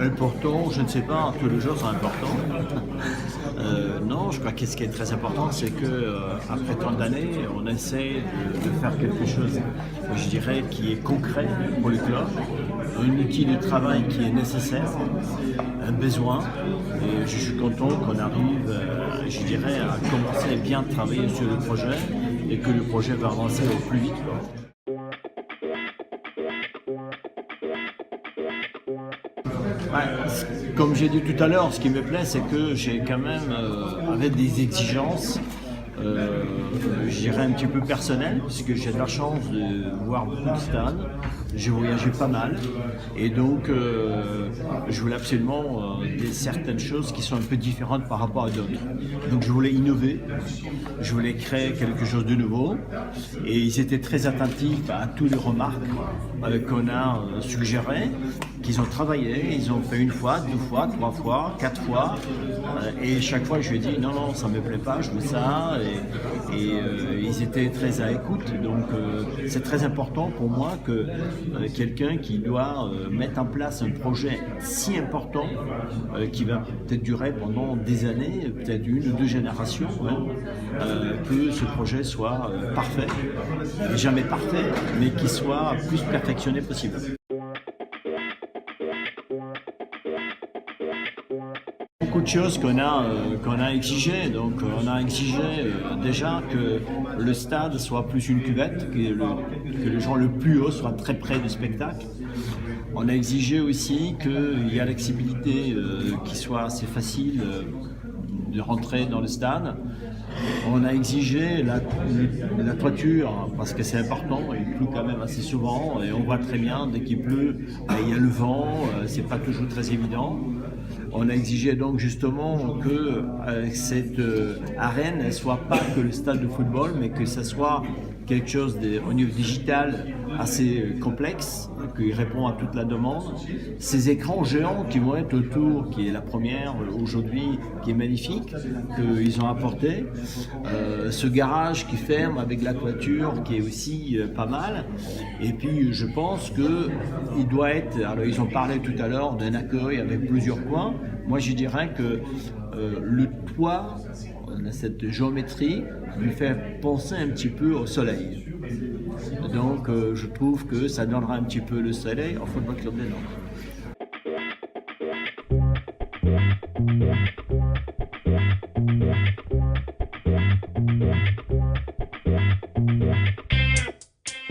Important, je ne sais pas, tous les jours sont importants. Non, je crois que ce qui est très important, c'est que après tant d'années, on essaie de faire quelque chose, je dirais, qui est concret pour le club, un outil de travail qui est nécessaire, un besoin. Et je suis content qu'on arrive, je dirais, à commencer à bien travailler sur le projet et que le projet va avancer au plus vite. Ouais, comme j'ai dit tout à l'heure, ce qui me plaît, c'est que j'ai quand même, avec des exigences, je dirais un petit peu personnelles, puisque j'ai de la chance de voir beaucoup de stades, j'ai voyagé pas mal, et donc je voulais absolument certaines choses qui sont un peu différentes par rapport à d'autres. Donc je voulais innover, je voulais créer quelque chose de nouveau, et ils étaient très attentifs à toutes les remarques qu'on a suggérées, qu'ils ont travaillé, ils ont fait une fois, deux fois, trois fois, quatre fois, et chaque fois je lui ai dit non, non, ça me plaît pas, je veux ça, et ils étaient très à écoute. Donc c'est très important pour moi que quelqu'un qui doit mettre en place un projet si important, qui va peut-être durer pendant des années, peut-être une ou deux générations, que ce projet soit parfait, jamais parfait, mais qu'il soit plus perfectionné possible. Beaucoup de choses qu'on a exigées. Donc on a exigé déjà que le stade soit plus une cuvette, que les gens le plus haut soient très près du spectacle. On a exigé aussi qu'il y ait l'accessibilité qui soit assez facile de rentrer dans le stade. On a exigé la toiture parce que c'est important, il pleut quand même assez souvent et on voit très bien dès qu'il pleut, il y a le vent, c'est pas toujours très évident. On a exigé donc justement que cette arène ne soit pas que le stade de football, mais que ce soit quelque chose au niveau digital assez complexe, qui répond à toute la demande. Ces écrans géants qui vont être autour, qui est la première aujourd'hui, qui est magnifique, qu'ils ont apporté. Ce garage qui ferme avec la toiture, qui est aussi pas mal. Et puis je pense qu'il doit être, alors ils ont parlé tout à l'heure d'un accueil avec plusieurs coins. Moi je dirais que le toit, cette géométrie, lui fait penser un petit peu au soleil. Donc je trouve que ça donnera un petit peu le soleil au Football Club des Nantes.